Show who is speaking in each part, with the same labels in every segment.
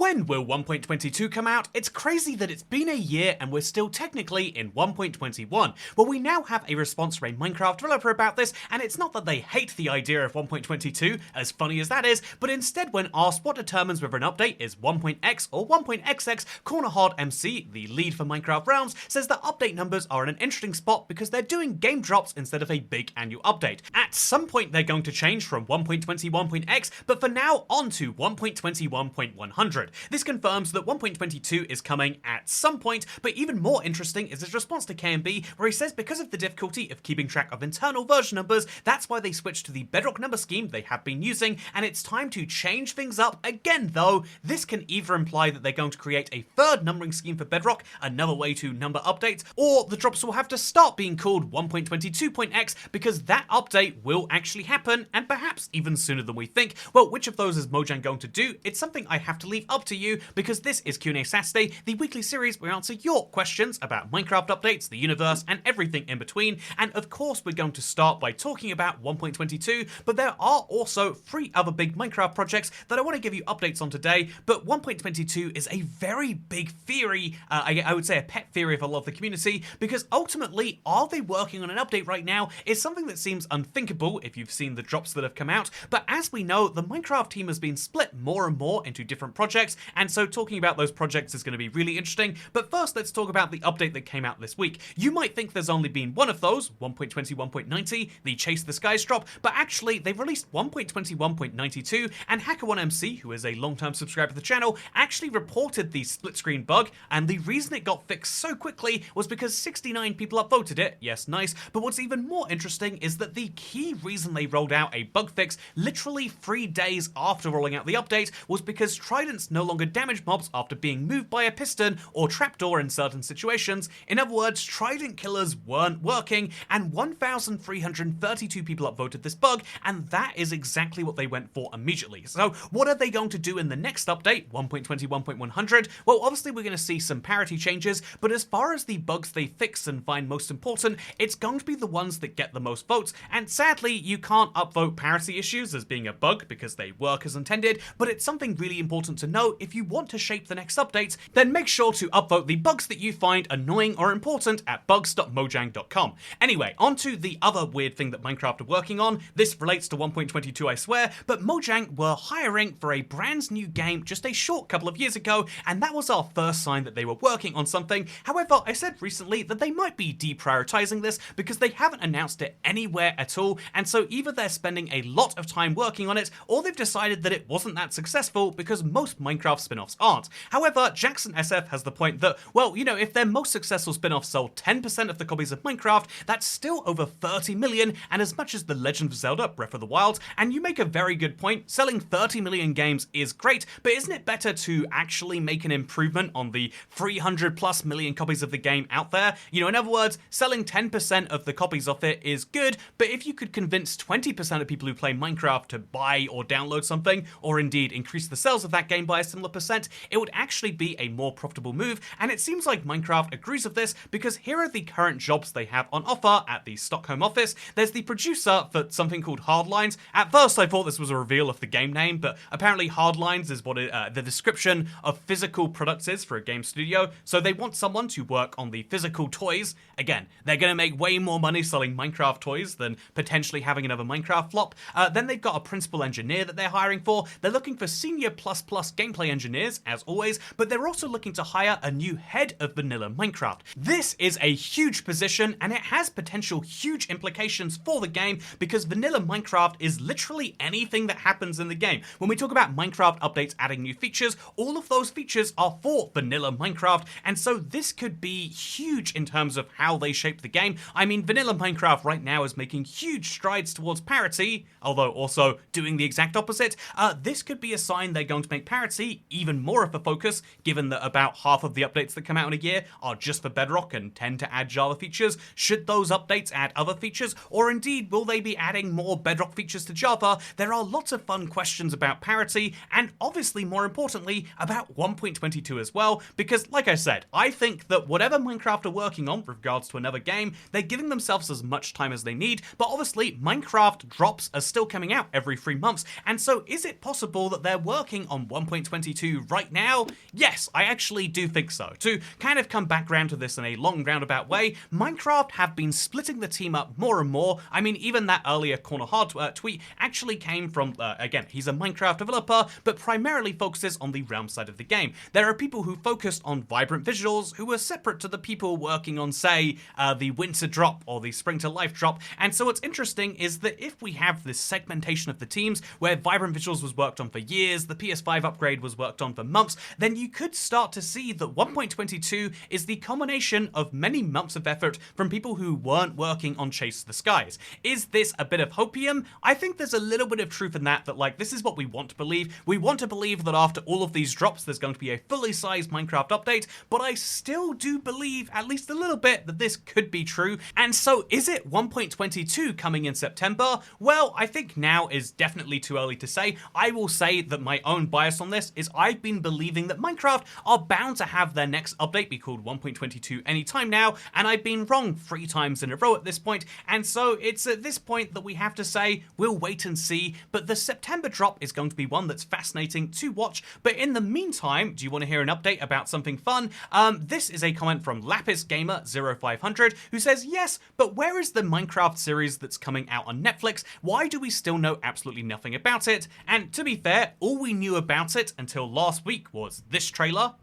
Speaker 1: When will 1.22 come out? It's crazy that it's been a year and we're still technically in 1.21. Well, we now have a response from a Minecraft developer about this, and it's not that they hate the idea of 1.22, as funny as that is, but instead when asked what determines whether an update is 1.x or 1.xx, Cornerhard MC, the lead for Minecraft Realms, says that update numbers are in an interesting spot because they're doing game drops instead of a big annual update. At some point they're going to change from 1.21.x, but for now on to 1.21.100. This confirms that 1.22 is coming at some point, but even more interesting is his response to KMB, where he says because of the difficulty of keeping track of internal version numbers, that's why they switched to the Bedrock number scheme they have been using, and it's time to change things up again though. This can either imply that they're going to create a third numbering scheme for Bedrock, another way to number updates, or the drops will have to start being called 1.22.x because that update will actually happen, and perhaps even sooner than we think. Well, which of those is Mojang going to do? It's something I have to leave up to you, because this is Q&A Saturday, the weekly series where we answer your questions about Minecraft updates, the universe, and everything in between. And of course we're going to start by talking about 1.22, but there are also 3 other big Minecraft projects that I want to give you updates on today. But 1.22 is a very big theory, I would say a pet theory of a lot of the community, because ultimately, are they working on an update right now is something that seems unthinkable if you've seen the drops that have come out. But as we know, the Minecraft team has been split more and more into different projects, and so talking about those projects is going to be really interesting. But first, let's talk about the update that came out this week. You might think there's only been one of those, 1.21.90, the Chase the Skies drop, but actually they've released 1.21.92, and HackerOneMC, who is a long-term subscriber to the channel, actually reported the split screen bug, and the reason it got fixed so quickly was because 69 people upvoted it. Yes, nice, but what's even more interesting is that the key reason they rolled out a bug fix literally 3 days after rolling out the update was because tridents no longer damage mobs after being moved by a piston or trapdoor in certain situations. In other words, trident killers weren't working, and 1,332 people upvoted this bug, and that is exactly what they went for immediately. So what are they going to do in the next update, 1.21.100? Well, obviously we're going to see some parity changes, but as far as the bugs they fix and find most important, it's going to be the ones that get the most votes, and sadly you can't upvote parity issues as being a bug because they work as intended, but it's something really important to know. If you want to shape the next updates, then make sure to upvote the bugs that you find annoying or important at bugs.mojang.com. Anyway, on to the other weird thing that Minecraft are working on. This relates to 1.22, I swear, but Mojang were hiring for a brand new game just a short couple of years ago, and that was our first sign that they were working on something. However, I said recently that they might be deprioritizing this because they haven't announced it anywhere at all, and so either they're spending a lot of time working on it, or they've decided that it wasn't that successful, because most Minecraft spin-offs aren't. However, Jackson SF has the point that, well, you know, if their most successful spin-off sold 10% of the copies of Minecraft, that's still over 30 million, and as much as The Legend of Zelda Breath of the Wild, and you make a very good point, selling 30 million games is great, but isn't it better to actually make an improvement on the 300 plus million copies of the game out there? You know, in other words, selling 10% of the copies of it is good, but if you could convince 20% of people who play Minecraft to buy or download something, or indeed increase the sales of that game by a similar percent, it would actually be a more profitable move, and it seems like Minecraft agrees with this, because here are the current jobs they have on offer at the Stockholm office. There's the producer for something called Hardlines. At first I thought this was a reveal of the game name, but apparently Hardlines is what the description of physical products is for a game studio, so they want someone to work on the physical toys. Again, they're going to make way more money selling Minecraft toys than potentially having another Minecraft flop. Then they've got a principal engineer that they're hiring for. They're looking for senior plus gameplay engineers, as always, but they're also looking to hire a new head of vanilla Minecraft. This is a huge position, and it has potential huge implications for the game, because vanilla Minecraft is literally anything that happens in the game. When we talk about Minecraft updates adding new features, all of those features are for vanilla Minecraft, and so this could be huge in terms of how they shape the game. I mean, vanilla Minecraft right now is making huge strides towards parity, although also doing the exact opposite. This could be a sign they're going to make parity even more of a focus, given that about half of the updates that come out in a year are just for Bedrock and tend to add Java features. Should those updates add other features, or indeed will they be adding more Bedrock features to Java? There are lots of fun questions about parity, and obviously more importantly about 1.22 as well, because like I said, I think that whatever Minecraft are working on with regards to another game, they're giving themselves as much time as they need, but obviously Minecraft drops are still coming out every 3 months, and so is it possible that they're working on 1.22 1.22 right now? Yes, I actually do think so. To kind of come back around to this in a long roundabout way, Minecraft have been splitting the team up more and more. I mean, even that earlier Corner Hard tweet actually came from, again, he's a Minecraft developer, but primarily focuses on the realm side of the game. There are people who focused on vibrant visuals who were separate to the people working on, say, the winter drop or the spring to life drop. And so what's interesting is that if we have this segmentation of the teams where vibrant visuals was worked on for years, the PS5 upgrade was worked on for months, then you could start to see that 1.22 is the culmination of many months of effort from people who weren't working on Chase the Skies. Is this a bit of hopium? I think there's a little bit of truth in that like this is what we want to believe. We want to believe that after all of these drops there's going to be a fully sized Minecraft update, but I still do believe at least a little bit that this could be true. And so is it 1.22 coming in September? Well, I think now is definitely too early to say. I will say that my own bias on this is I've been believing that Minecraft are bound to have their next update be called 1.22 anytime now, and I've been wrong 3 times in a row at this point, and so it's at this point that we have to say we'll wait and see, but the September drop is going to be one that's fascinating to watch. But in the meantime, do you want to hear an update about something fun? This is a comment from Lapis Gamer 0500 who says, yes, but where is the Minecraft series that's coming out on Netflix? Why do we still know absolutely nothing about it? And to be fair, all we knew about it until last week was this trailer.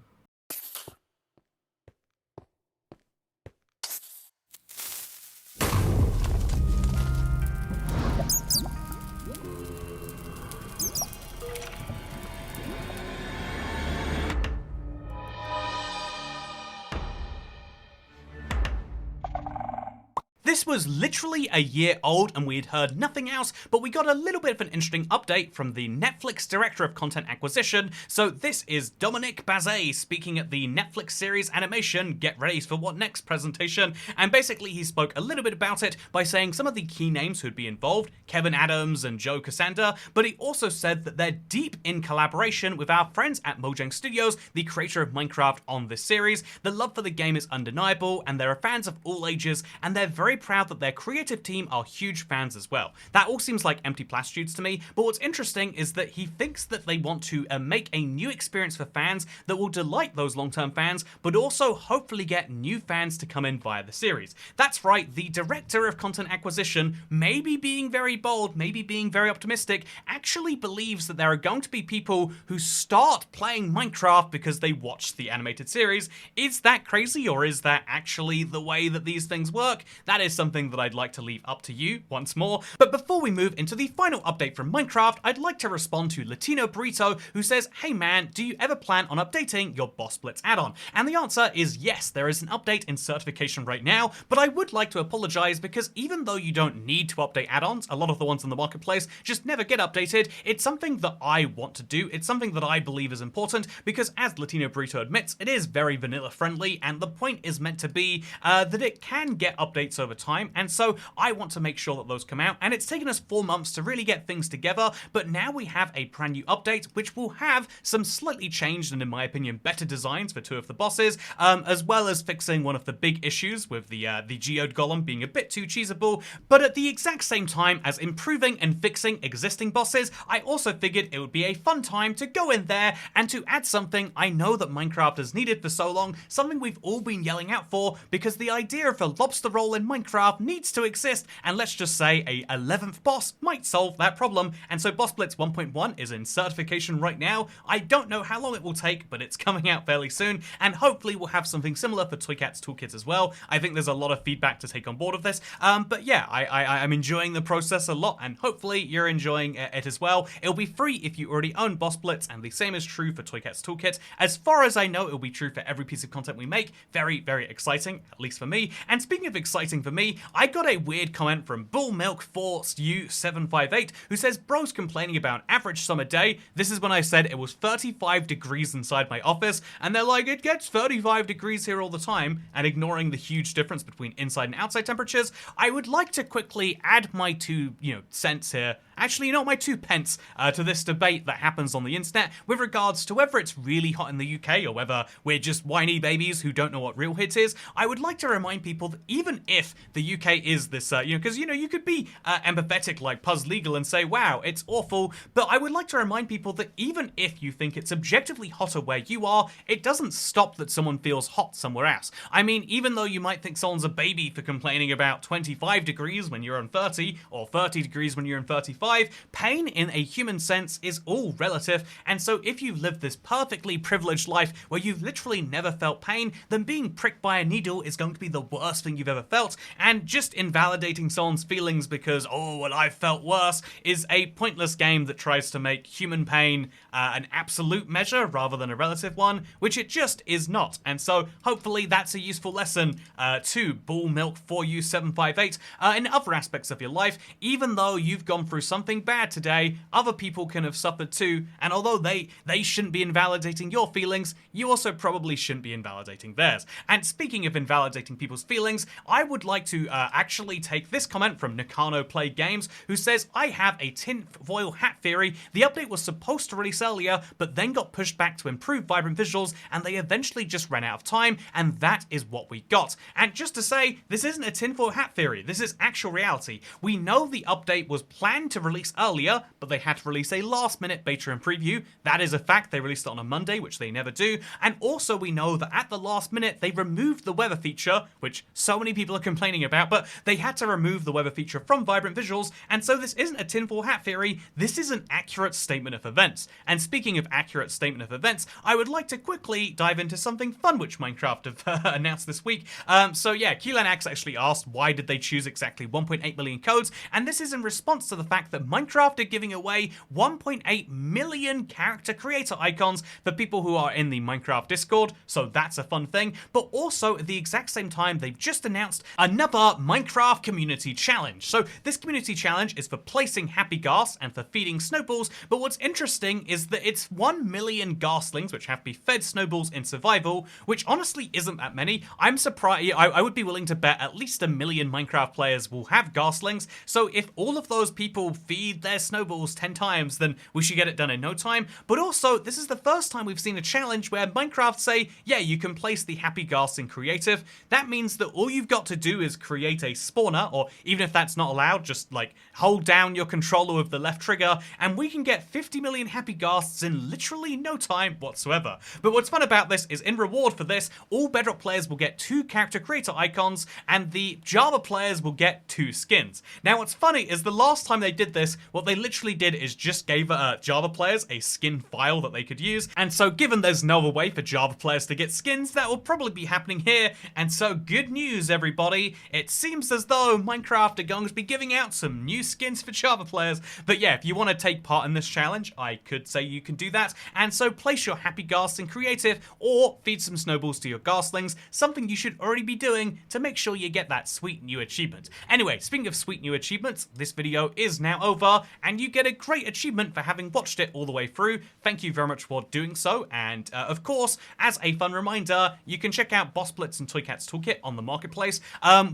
Speaker 1: This was literally a year old and we'd heard nothing else, but we got a little bit of an interesting update from the Netflix Director of Content Acquisition. So this is Dominic Bazet speaking at the Netflix series animation Get Ready for What Next presentation, and basically he spoke a little bit about it by saying some of the key names who'd be involved, Kevin Adams and Joe Cassandra, but he also said that they're deep in collaboration with our friends at Mojang Studios, the creator of Minecraft on this series. The love for the game is undeniable, and there are fans of all ages, and they're very proud that their creative team are huge fans as well. That all seems like empty platitudes to me, but what's interesting is that he thinks that they want to make a new experience for fans that will delight those long-term fans, but also hopefully get new fans to come in via the series. That's right, the Director of Content Acquisition, maybe being very bold, maybe being very optimistic, actually believes that there are going to be people who start playing Minecraft because they watched the animated series. Is that crazy, or is that actually the way that these things work? That is something that I'd like to leave up to you once more. But before we move into the final update from Minecraft, I'd like to respond to Latino Burrito, who says, hey man, do you ever plan on updating your Boss Blitz add-on? And the answer is yes, there is an update in certification right now, but I would like to apologize because even though you don't need to update add-ons, a lot of the ones in the marketplace just never get updated. It's something that I want to do. It's something that I believe is important because, as Latino Burrito admits, it is very vanilla friendly, and the point is meant to be that it can get updates over time. And so I want to make sure that those come out, and it's taken us 4 months to really get things together, but now we have a brand new update which will have some slightly changed and, in my opinion, better designs for 2 of the bosses, as well as fixing one of the big issues with the geode golem being a bit too cheesable. But at the exact same time as improving and fixing existing bosses, I also figured it would be a fun time to go in there and to add something I know that Minecraft has needed for so long, something we've all been yelling out for, because the idea of a lobster roll in Minecraft needs to exist, and let's just say a 11th boss might solve that problem. And so Boss Blitz 1.1 is in certification right now. I don't know how long it will take, but it's coming out fairly soon, and hopefully we'll have something similar for Toycat's Toolkit as well. I think there's a lot of feedback to take on board of this, but yeah, I'm enjoying the process a lot, and hopefully you're enjoying it as well. It'll be free if you already own Boss Blitz, and the same is true for Toycat's Toolkit. As far as I know, it'll be true for every piece of content we make. Very, very exciting, at least for me. And speaking of exciting for me, I got a weird comment from BullMilk4U758 who says, bro's complaining about average summer day. This is when I said it was 35 degrees inside my office, and they're like, it gets 35 degrees here all the time, and ignoring the huge difference between inside and outside temperatures, I would like to quickly add my 2 cents here actually, my 2 pence to this debate that happens on the internet with regards to whether it's really hot in the UK or whether we're just whiny babies who don't know what real hit is. I would like to remind people that even if the UK is this, because, you could be empathetic like Puz Legal and say, wow, it's awful, but I would like to remind people that even if you think it's objectively hotter where you are, it doesn't stop that someone feels hot somewhere else. I mean, even though you might think someone's a baby for complaining about 25 degrees when you're on 30, or 30 degrees when you're in 35, pain in a human sense is all relative, and so if you've lived this perfectly privileged life where you've literally never felt pain, then being pricked by a needle is going to be the worst thing you've ever felt, and just invalidating someone's feelings because, oh, well, I've felt worse, is a pointless game that tries to make human pain an absolute measure rather than a relative one, which it just is not. And so hopefully that's a useful lesson to Bull Milk 4U758 in other aspects of your life. Even though you've gone through something bad today, other people can have suffered too, and although they shouldn't be invalidating your feelings, you also probably shouldn't be invalidating theirs. And speaking of invalidating people's feelings, I would like to actually take this comment from Nakano Play Games, who says, I have a tinfoil hat theory. The update was supposed to release earlier, but then got pushed back to improve vibrant visuals, and they eventually just ran out of time, and that is what we got. And just to say, this isn't a tinfoil hat theory, this is actual reality. We know the update was planned to release earlier, but they had to release a last-minute beta and preview. That is a fact. They released it on a Monday, which they never do. And also we know that at the last minute, they removed the weather feature, which so many people are complaining about, but they had to remove the weather feature from vibrant visuals, and so this isn't a tinfoil hat theory, this is an accurate statement of events. And speaking of accurate statement of events, I would like to quickly dive into something fun which Minecraft have announced this week. So yeah, QLanX actually asked why did they choose exactly 1.8 million codes, and this is in response to the fact that Minecraft are giving away 1.8 million character creator icons for people who are in the Minecraft Discord, so that's a fun thing. But also at the exact same time, they've just announced another Minecraft community challenge. So this community challenge is for placing happy ghast and for feeding snowballs, but what's interesting is that it's 1 million ghastlings which have to be fed snowballs in survival, which honestly isn't that many. I'm surprised, I would be willing to bet at least 1 million Minecraft players will have ghastlings, so if all of those people feed their snowballs 10 times, then we should get it done in no time. But also, this is the first time we've seen a challenge where Minecraft say, yeah, you can place the happy ghast in creative. That means that all you've got to do is create a spawner, or even if that's not allowed, just like hold down your controller with the left trigger, and we can get 50 million happy ghasts in literally no time whatsoever. But what's fun about this is in reward for this, all Bedrock players will get 2 character creator icons, and the Java players will get 2 skins. Now what's funny is the last time they did this, what they literally did is just gave Java players a skin file that they could use, and so given there's no other way for Java players to get skins, that will probably be happening here, and so good news everybody, it seems as though Minecraft are going to be giving out some new skins for Java players. But yeah, if you want to take part in this challenge, I could say you can do that, and so place your happy ghast in creative, or feed some snowballs to your ghastlings, something you should already be doing to make sure you get that sweet new achievement. Anyway, speaking of sweet new achievements, this video is now over, and you get a great achievement for having watched it all the way through. Thank you very much for doing so, and of course, as a fun reminder, you can check out Boss Blitz and Toycat's Toolkit on the marketplace.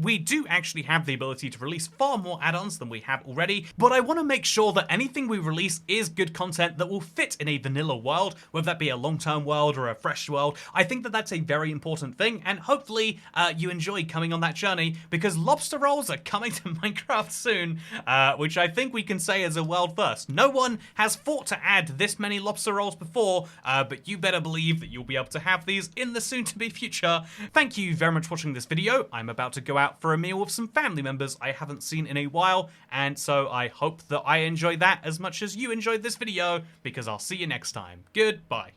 Speaker 1: We do actually have the ability to release far more add-ons than we have already, but I want to make sure that anything we release is good content that will fit in a vanilla world, whether that be a long-term world or a fresh world. I think that that's a very important thing, and hopefully you enjoy coming on that journey, because lobster rolls are coming to Minecraft soon, which I think we can say is a world first. No one has thought to add this many lobster rolls before, but you better believe that you'll be able to have these in the soon-to-be future. Thank you very much for watching this video. I'm about to go out for a meal with some family members I haven't seen in a while, and so I hope that I enjoy that as much as you enjoyed this video, because I'll see you next time. Goodbye.